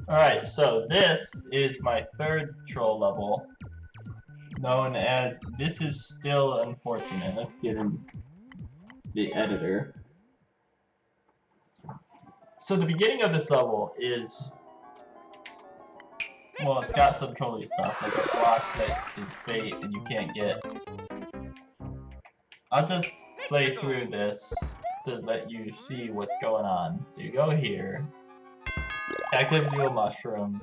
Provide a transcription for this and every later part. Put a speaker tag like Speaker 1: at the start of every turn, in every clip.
Speaker 1: Alright, so this is my third troll level, known as This Is Still Unfortunate. Let's get in the editor. So the beginning of this level is, well, it's got some trolly stuff, like a block that is bait and you can't get. I'll just play through this to let you see what's going on. So you go here, that gives you a mushroom,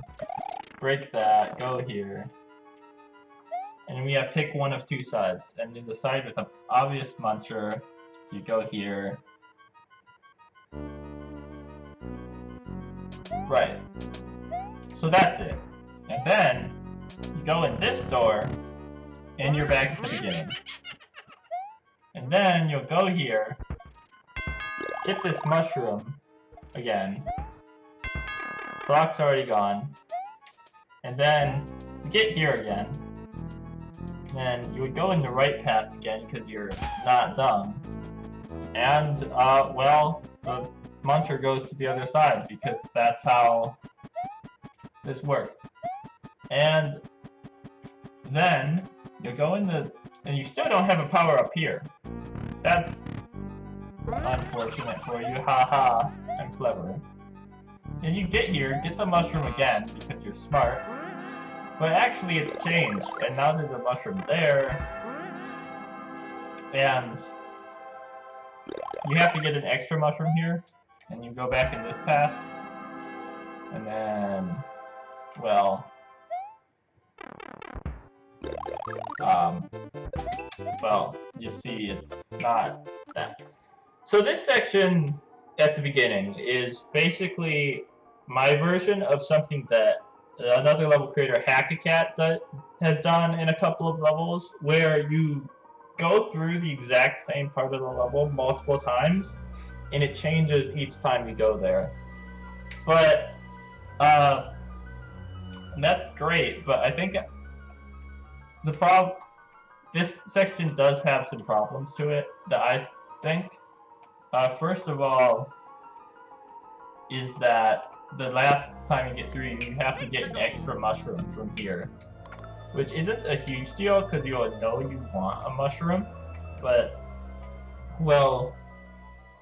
Speaker 1: break that, go here, and we have pick one of two sides, and there's a side with an obvious muncher, so you go here. Right. So that's it. And then, you go in this door, and you're back at the beginning. And then you'll go here, get this mushroom again. Block's already gone. And then you get here again. And then you would go in the right path again because you're not dumb. And, well, the muncher goes to the other side because that's how this works. And then you go in the, and you still don't have a power up here. That's unfortunate for you, haha, I'm clever. And you get here, get the mushroom again because you're smart, but actually it's changed, and now there's a mushroom there, and you have to get an extra mushroom here, and you go back in this path, and then, well, you see it's not that. So this section at the beginning is basically my version of something that another level creator, Hackacat, has done in a couple of levels, where you go through the exact same part of the level multiple times, and it changes each time you go there. But, that's great, but I think this section does have some problems to it that I think. First of all, is that the last time you get through, you have to get an extra mushroom from here. Which isn't a huge deal, because you'll know you want a mushroom, but, well,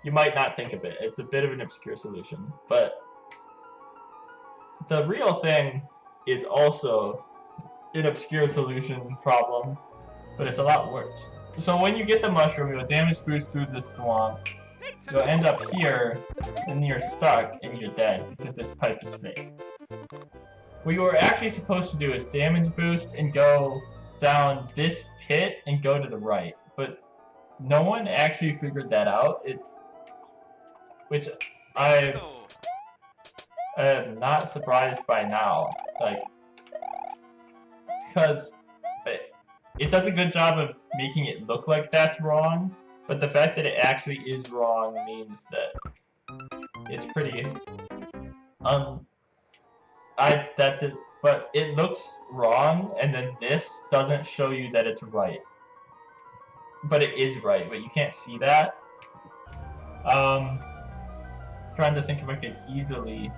Speaker 1: you might not think of it. It's a bit of an obscure solution, but the real thing is also an obscure solution problem, but it's a lot worse. So when you get the mushroom, you'll damage boost through the swamp. You'll end up here, and you're stuck, and you're dead, because this pipe is fake. What you were actually supposed to do is damage boost and go down this pit and go to the right, but no one actually figured that out, which I am not surprised by now, like, because it does a good job of making it look like that's wrong, but the fact that it actually is wrong means that it's pretty but it looks wrong, and then this doesn't show you that it's right. But it is right, but you can't see that. Trying to think if I could easily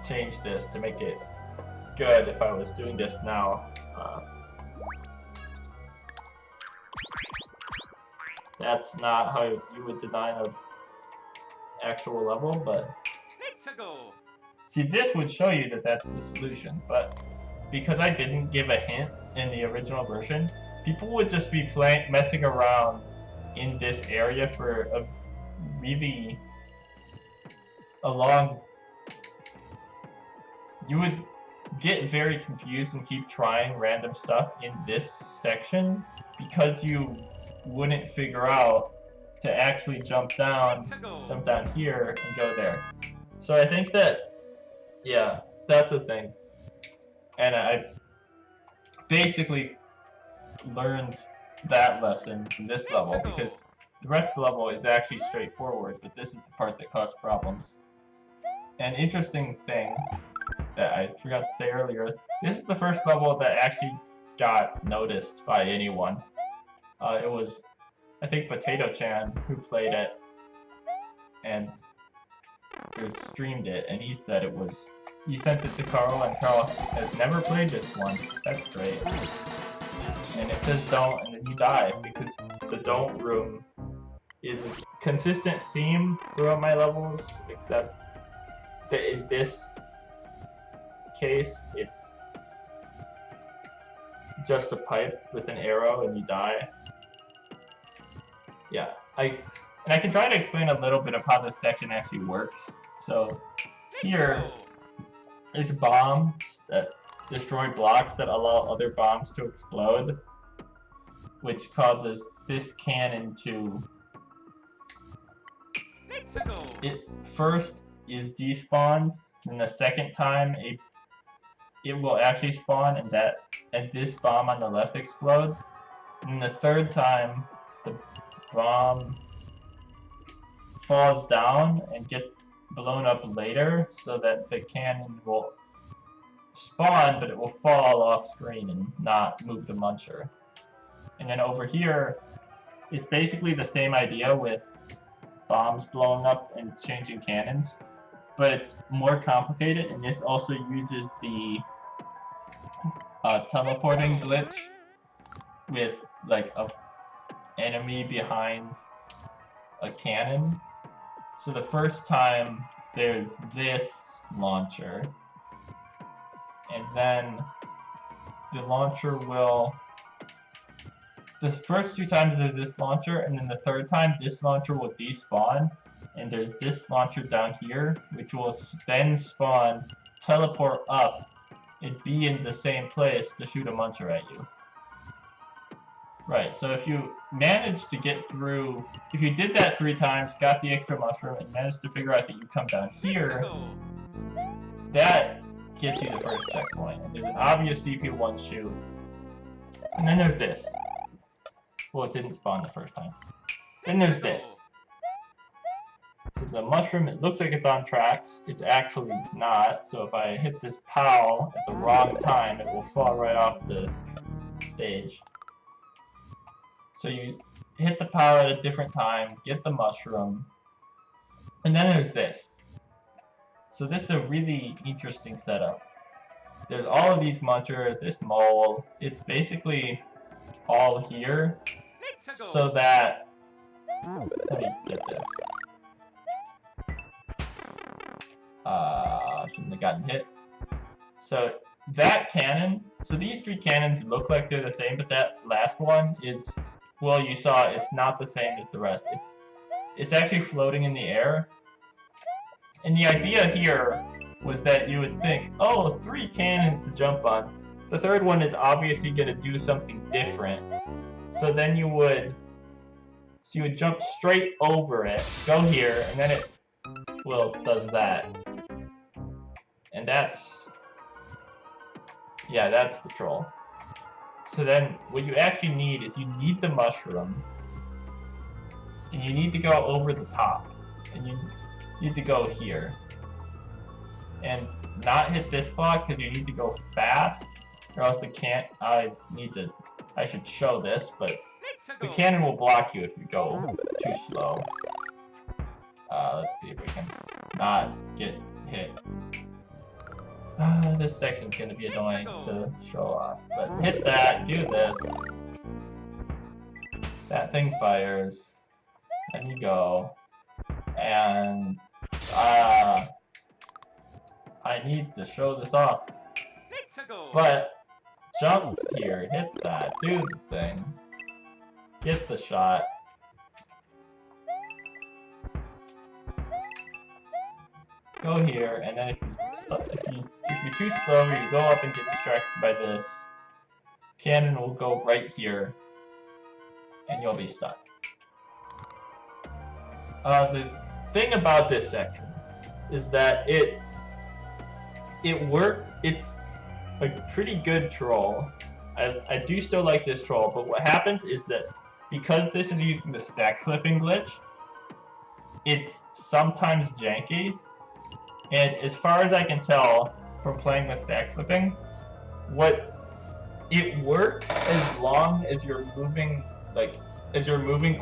Speaker 1: change this to make it good if I was doing this now. That's not how you would design an actual level, but see, this would show you that that's the solution, but because I didn't give a hint in the original version, people would just be messing around in this area for a really long. You would get very confused and keep trying random stuff in this section because you wouldn't figure out to actually jump down here and go there. So I think that, yeah, that's the thing. And I basically learned that lesson from this level, because the rest of the level is actually straightforward, but this is the part that caused problems. An interesting thing that I forgot to say earlier, this is the first level that actually got noticed by anyone. It was, I think, Potato-chan who played it and who streamed it, and he said it was you sent it to Carl, and Carl has never played this one. That's great. And it says don't, and then you die, because the don't room is a consistent theme throughout my levels, except that in this case, it's just a pipe with an arrow and you die. Yeah, I can try to explain a little bit of how this section actually works. So here is bombs that destroy blocks that allow other bombs to explode, which causes this cannon to... It first is despawned, and the second time it will actually spawn, and this bomb on the left explodes. And the third time, the bomb falls down and gets blown up later, so that the cannon will spawn, but it will fall off screen and not move the muncher. And then over here, it's basically the same idea with bombs blowing up and changing cannons, but it's more complicated, and this also uses the teleporting glitch with like a enemy behind a cannon. So the first time there's this launcher, and then the launcher will... The first two times there's this launcher, and then the third time this launcher will despawn, and there's this launcher down here, which will then spawn, teleport up, and be in the same place to shoot a muncher at you. Right, so if you manage to get through, if you did that 3 times, got the extra mushroom, and managed to figure out that you come down here, that gets you the first checkpoint. And there's an obvious CPU1 shoot. And then there's this. Well, it didn't spawn the first time. Then there's this. So the mushroom, it looks like it's on tracks. It's actually not. So if I hit this POW at the wrong time, it will fall right off the stage. So you hit the POW at a different time, get the mushroom, and then there's this. So this is a really interesting setup. There's all of these munchers, this mole. It's basically all here, so that... Let me get this. Shouldn't have gotten hit. So that cannon, so these 3 cannons look like they're the same, but that last one is, well, you saw it's not the same as the rest. It's actually floating in the air. And the idea here was that you would think, oh, 3 cannons to jump on. The third one is obviously going to do something different. So then you would jump straight over it, go here, and then it, well, does that. And that's the troll. So then what you actually need is you need the mushroom, and you need to go over the top, and you need to go here. And not hit this block because you need to go fast, or else I should show this, but the cannon will block you if you go too slow. Let's see if we can not get hit. This section's gonna be annoying to show off, but hit that, do this. That thing fires, then you go, and I need to show this off. But jump here, hit that, do the thing, get the shot. Go here, and then if you're too slow, or you go up and get distracted by this, cannon will go right here, and you'll be stuck. The thing about this section is that it's a pretty good troll. I do still like this troll, but what happens is that because this is using the stack flipping glitch, it's sometimes janky. And as far as I can tell from playing with stack flipping, it works as long as you're moving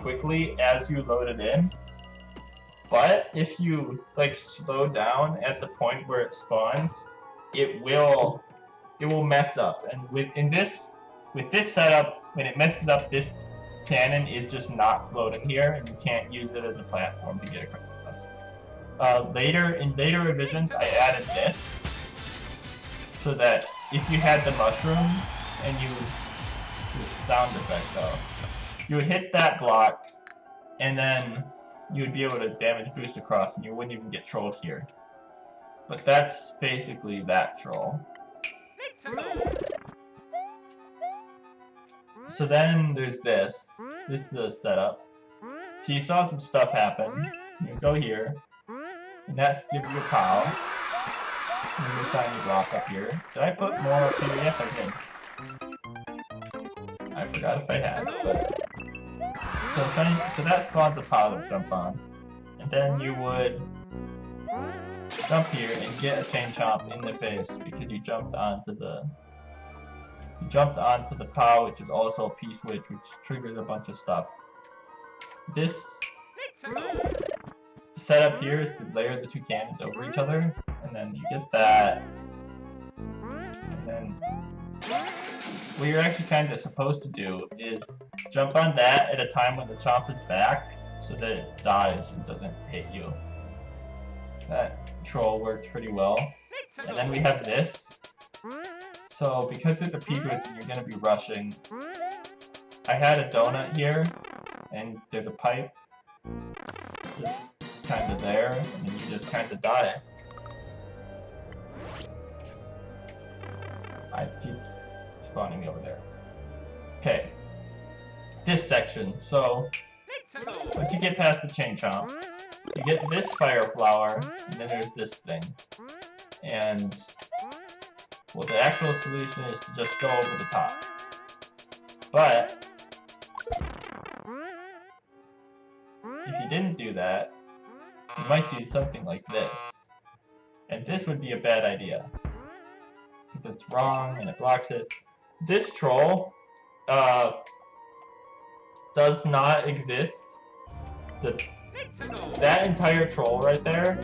Speaker 1: quickly as you load it in. But if you slow down at the point where it spawns, it will mess up. And with this setup, when it messes up, this cannon is just not floating here, and you can't use it as a platform to get across. In later revisions, I added this so that if you had the mushroom and sound effect though, you would hit that block, and then you would be able to damage boost across, and you wouldn't even get trolled here. But that's basically that troll. So then there's this. This is a setup. So you saw some stuff happen. You go here, and that's give you a POW. And there's a shiny block up here. Did I put more up here? Yes, I did. I forgot if I had, but so that spawns a POW to jump on, and then you would jump here and get a chain chomp in the face because you jumped onto the POW, which is also a P-switch, which triggers a bunch of stuff. This setup here is to layer the two cannons over each other, and then you get that, and then what you're actually kind of supposed to do is jump on that at a time when the chomp is back, so that it dies and doesn't hit you. That troll worked pretty well. And then we have this. So because it's a P-switch and you're going to be rushing, I had a donut here, and there's a pipe just kind of there, and then you just kind of die. I keep spawning over there. Okay, this section. So once you get past the chain chomp, you get this fire flower, and then there's this thing. And well, the actual solution is to just go over the top. But if you didn't do that, you might do something like this. And this would be a bad idea, because it's wrong and it blocks this. This troll does not exist. That entire troll right there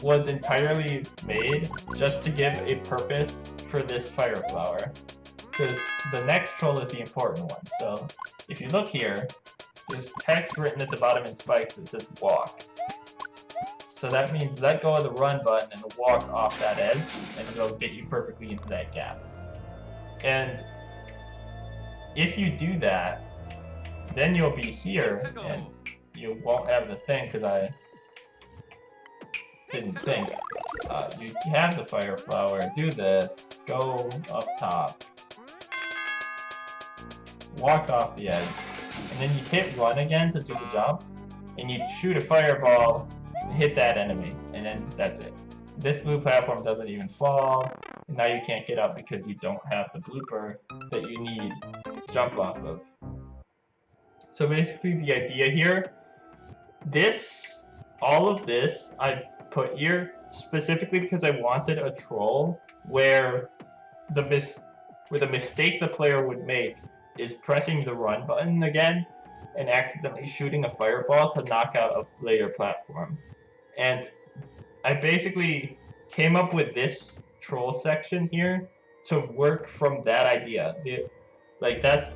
Speaker 1: was entirely made just to give a purpose for this fire flower. Because the next troll is the important one. So if you look here, there's text written at the bottom in spikes that says walk. So that means let go of the run button and walk off that edge, and it'll get you perfectly into that gap. And if you do that, then you'll be here, and you won't have the thing, because I didn't think. You have the fire flower, do this, go up top, walk off the edge, and then you hit run again to do the jump, and you shoot a fireball and hit that enemy, and then that's it. This blue platform doesn't even fall, and now you can't get up because you don't have the blooper that you need to jump off of. So basically the idea here, all of this I put here specifically because I wanted a troll where the mistake the player would make is pressing the run button again and accidentally shooting a fireball to knock out a later platform. And I basically came up with this troll section here to work from that idea. That's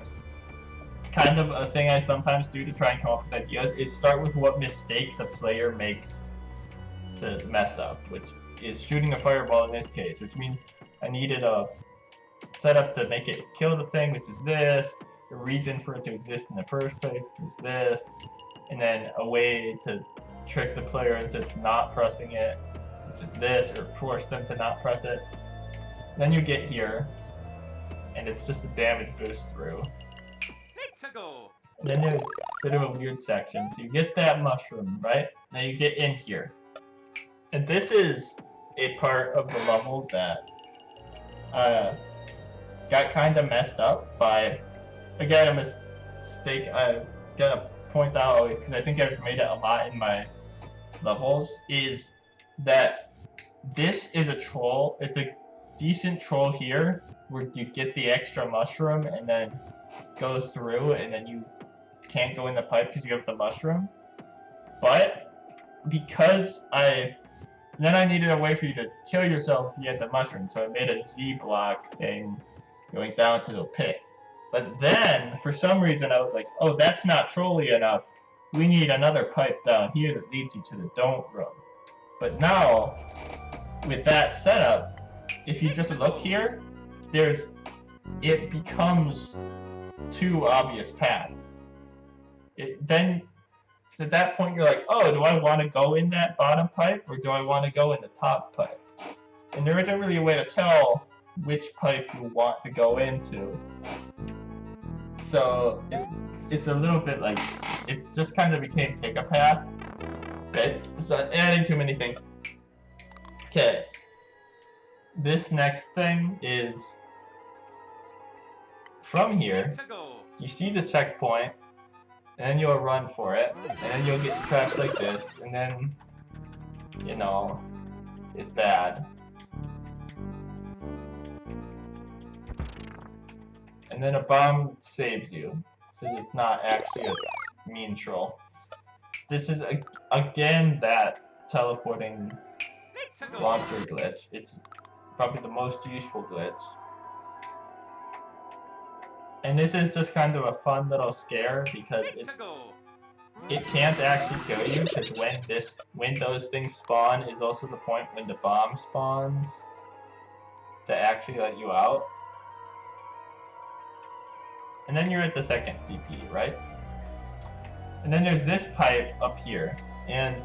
Speaker 1: kind of a thing I sometimes do to try and come up with ideas, is start with what mistake the player makes to mess up, which is shooting a fireball in this case, which means I needed a setup to make it kill the thing, which is this, a reason for it to exist in the first place, which is this, and then a way to trick the player into not pressing it, which is this, or force them to not press it. Then you get here, and it's just a damage boost through. And then there's a bit of a weird section. So you get that mushroom, right? Now you get in here. And this is a part of the level that got kind of messed up by, again, a mistake I'm gonna point out always, because I think I've made it a lot in my levels, is that this is a troll. It's a decent troll here, where you get the extra mushroom and then go through, and then you can't go in the pipe because you have the mushroom. But because I And then I needed a way for you to kill yourself if you had the mushroom, so I made a Z block thing going down to the pit. But then, for some reason, I was like, oh, that's not trolly enough. We need another pipe down here that leads you to the don't room. But now, with that setup, if you just look here, it becomes two obvious paths. Then, at that point, you're like, oh, do I want to go in that bottom pipe, or do I want to go in the top pipe? And there isn't really a way to tell which pipe you want to go into. So it's a little bit like, it just kind of became pick a path. Okay, so adding too many things. Okay, this next thing is from here, you see the checkpoint, and then you'll run for it, and then you'll get trashed like this, and then, you know, it's bad. And then a bomb saves you, so it's not actually a mean troll. This is, again, that teleporting launcher glitch. It's probably the most useful glitch. And this is just kind of a fun little scare, because it can't actually kill you, because when those things spawn is also the point when the bomb spawns to actually let you out. And then you're at the second CP, right? And then there's this pipe up here, and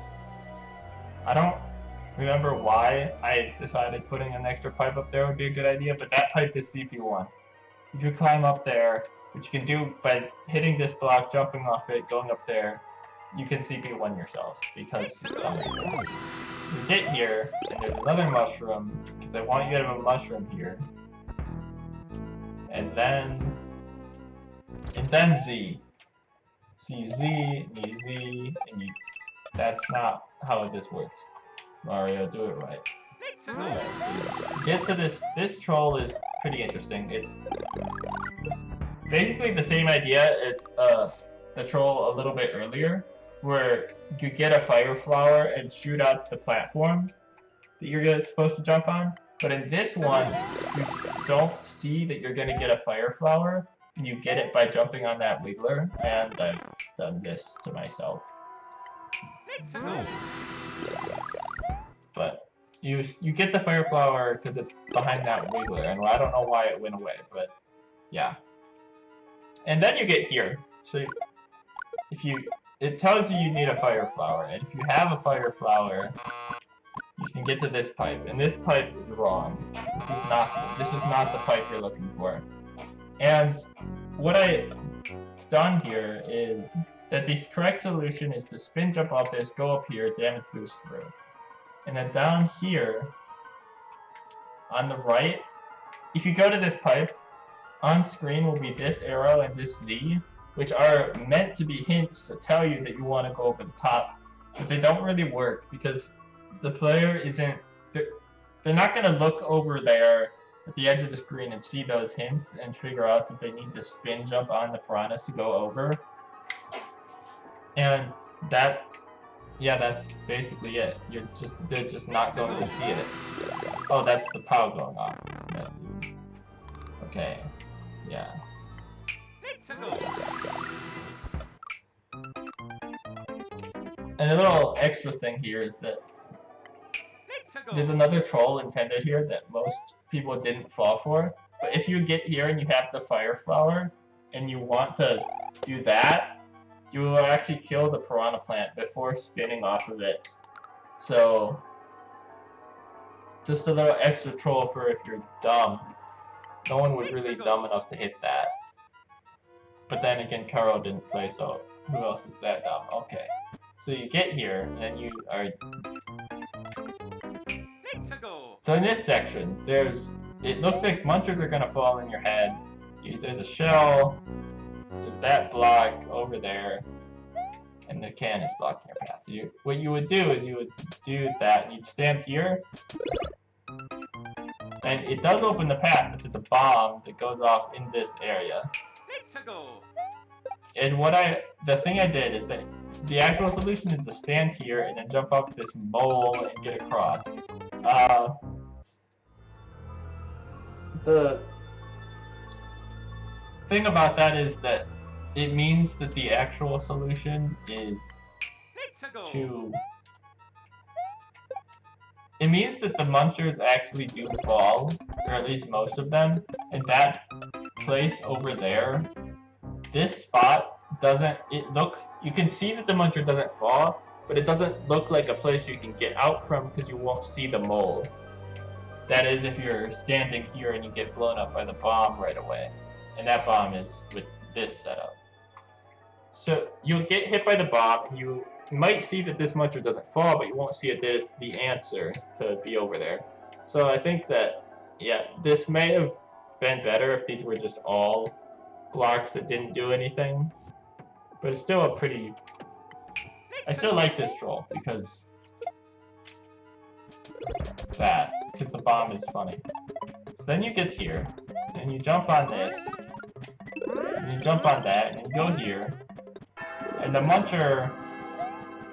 Speaker 1: I don't remember why I decided putting an extra pipe up there would be a good idea, but that pipe is CP1. If you climb up there, which you can do by hitting this block, jumping off it, going up there, you can CP1 yourself, because for some reason. You get here, and there's another mushroom, because I want you to have a mushroom here. And then Z. So you Z, and you Z, and you... That's not how this works. Mario, do it right. Alright, so get to this troll is pretty interesting. It's basically the same idea as the troll a little bit earlier, where you get a fire flower and shoot out the platform that you're supposed to jump on. But in this one, you don't see that you're gonna get a fire flower, and you get it by jumping on that wiggler, and I've done this to myself. But you get the fire flower because it's behind that wiggler, and I don't know why it went away, but yeah. And then you get here. So it tells you need a fire flower, and if you have a fire flower, you can get to this pipe, and this pipe is wrong. This is not the pipe you're looking for. And what I've done here is that the correct solution is to spin jump off this, go up here, damage boost through. And then down here, on the right, if you go to this pipe, on screen will be this arrow and this Z, which are meant to be hints to tell you that you want to go over the top, but they don't really work because the player isn't... They're not going to look over there at the edge of the screen and see those hints and figure out that they need to spin jump on the piranhas to go over. And that... Yeah, that's basically it. They're just not going to see it. Oh, that's the POW going off. Okay. Yeah. And a little extra thing here is that there's another troll intended here that most people didn't fall for. But if you get here and you have the fire flower and you want to do that, you will actually kill the piranha plant before spinning off of it. So, just a little extra troll for if you're dumb. No one was really dumb enough to hit that. But then again, Karo didn't play, so who else is that dumb? Okay. So you get here, and you are... So in this section, it looks like munchers are gonna fall in your head. There's a shell, there's that block over there, and the cannon's blocking your path. So what you would do is you would do that, and you'd stand here, and it does open the path, but there's a bomb that goes off in this area. And the thing I did is that the actual solution is to stand here and then jump up this mole and get across. The thing about that is that it means that the actual solution is to... It means that the munchers actually do fall, or at least most of them, and that place over there, this spot doesn't, it looks, you can see that the muncher doesn't fall, but it doesn't look like a place you can get out from because you won't see the mole. That is if you're standing here and you get blown up by the bomb right away. And that bomb is with this setup. So you'll get hit by the bomb, you might see that this muncher doesn't fall, but you won't see it as the answer to be over there. So I think that, yeah, this may have been better if these were just all blocks that didn't do anything. But it's still a pretty... I still like this troll because... because the bomb is funny. So then you get here, and you jump on this, and you jump on that, and you go here, and the muncher...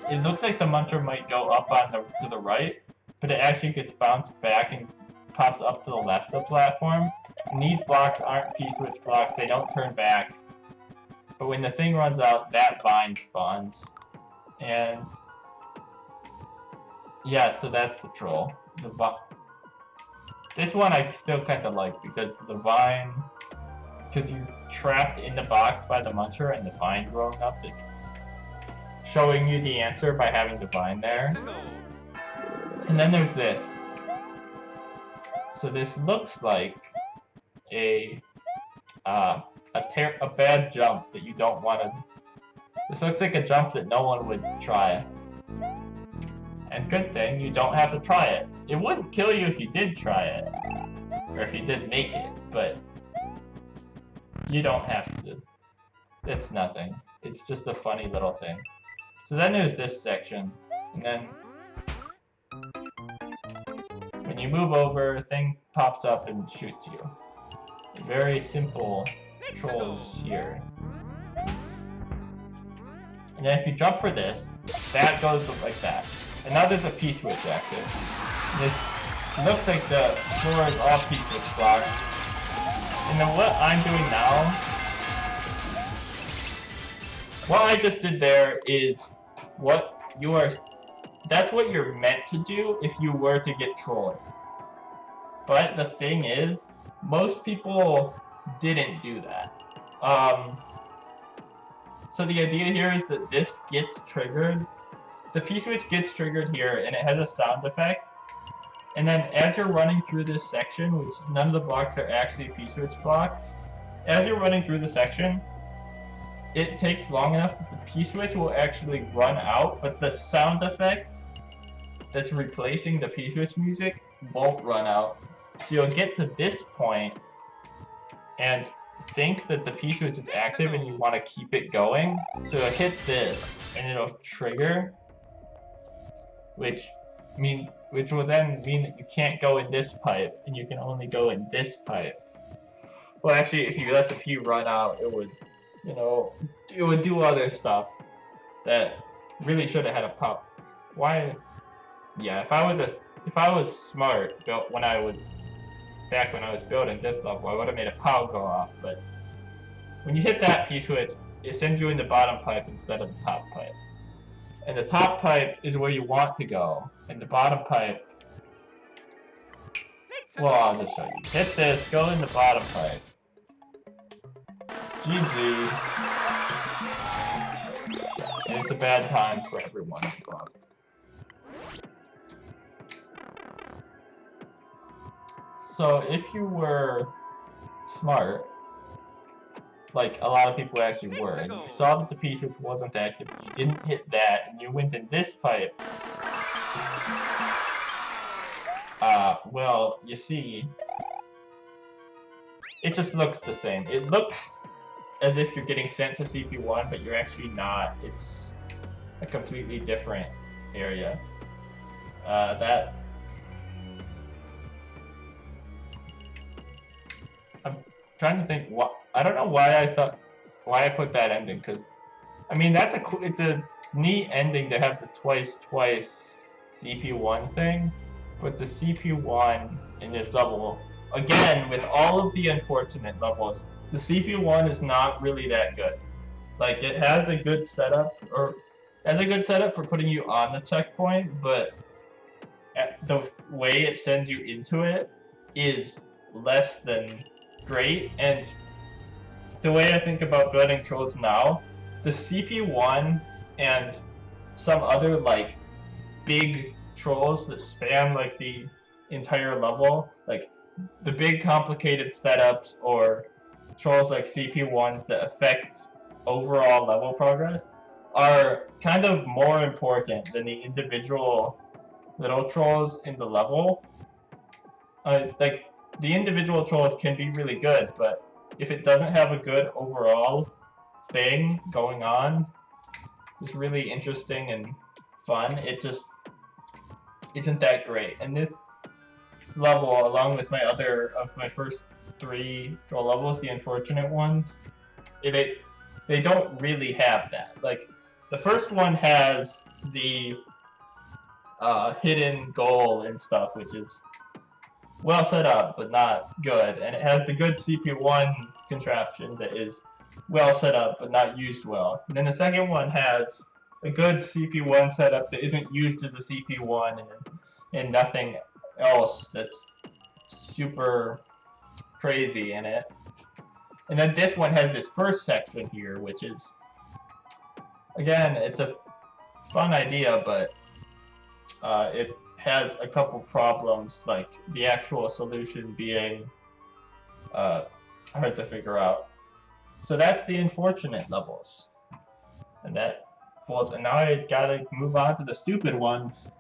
Speaker 1: It looks like the muncher might go up on to the right, but it actually gets bounced back and pops up to the left of the platform. And these blocks aren't P-switch blocks, they don't turn back. But when the thing runs out, that vine spawns. And... yeah, so that's the troll. This one I still kind of like, because the vine... Because you're trapped in the box by the muncher and the vine growing up, it's showing you the answer by having the vine there. And then there's this. So this looks like a bad jump that you don't want to... This looks like a jump that no one would try. And good thing, you don't have to try it. It wouldn't kill you if you did try it. Or if you did make it, but... You don't have to. It's nothing. It's just a funny little thing. So then there's this section, and then... when you move over, a thing pops up and shoots you. Very simple trolls here. And then if you jump for this, that goes like that. And now there's a P-switch active. This looks like the floor is all P-switch blocks. And then what I'm doing now... what I just did there is what you are... that's what you're meant to do if you were to get trolled. But the thing is, most people didn't do that. So the idea here is that this gets triggered. The P-switch gets triggered here, and it has a sound effect. And then as you're running through this section, which none of the blocks are actually P-switch blocks, as you're running through the section, it takes long enough that the P-switch will actually run out, but the sound effect that's replacing the P-switch music won't run out. So you'll get to this point and think that the P-switch is active and you want to keep it going. So you'll hit this and it'll trigger, which will then mean that you can't go in this pipe and you can only go in this pipe. Well, actually, if you let the P run out, it would, you know, it would do other stuff that really should have had a pop. Why? Yeah, if I was smart when I was building this level, I would have made a POW go off. But when you hit that P-switch, it sends you in the bottom pipe instead of the top pipe. And the top pipe is where you want to go, and the bottom pipe... well, I'll just show you. Hit this, go in the bottom pipe. GG. And it's a bad time for everyone involved. So if you were smart, like a lot of people actually were, and you saw that the P-switch wasn't active, you didn't hit that, and you went in this pipe, well, you see, it just looks the same. It looks as if you're getting sent to CP1, but you're actually not. It's a completely different area. I'm trying to think what... I don't know why I thought... why I put that ending, because I mean it's a neat ending to have the twice CP1 thing, but the CP1 in this level, again with all of the unfortunate levels, the CP1 is not really that good. Like it has a good setup, for putting you on the checkpoint, but the way it sends you into it is less than great. And the way I think about building trolls now, the CP1 and some other like big trolls that span like the entire level, like the big complicated setups or trolls like CP1s that affect overall level progress, are kind of more important than the individual little trolls in the level. Like the individual trolls can be really good, but if it doesn't have a good overall thing going on, it's really interesting and fun, it just isn't that great. And this level, along with my first 3 troll levels, the unfortunate ones, they don't really have that. Like the first one has the hidden goal and stuff, which is well set up but not good, and it has the good CP1 contraption that is well set up but not used well. And then the second one has a good CP1 setup that isn't used as a CP1, and nothing else that's super crazy in it. And then this one has this first section here, which is, again, it's a fun idea, but it has a couple problems, like the actual solution being hard to figure out. So that's the unfortunate levels. And now I gotta move on to the stupid ones.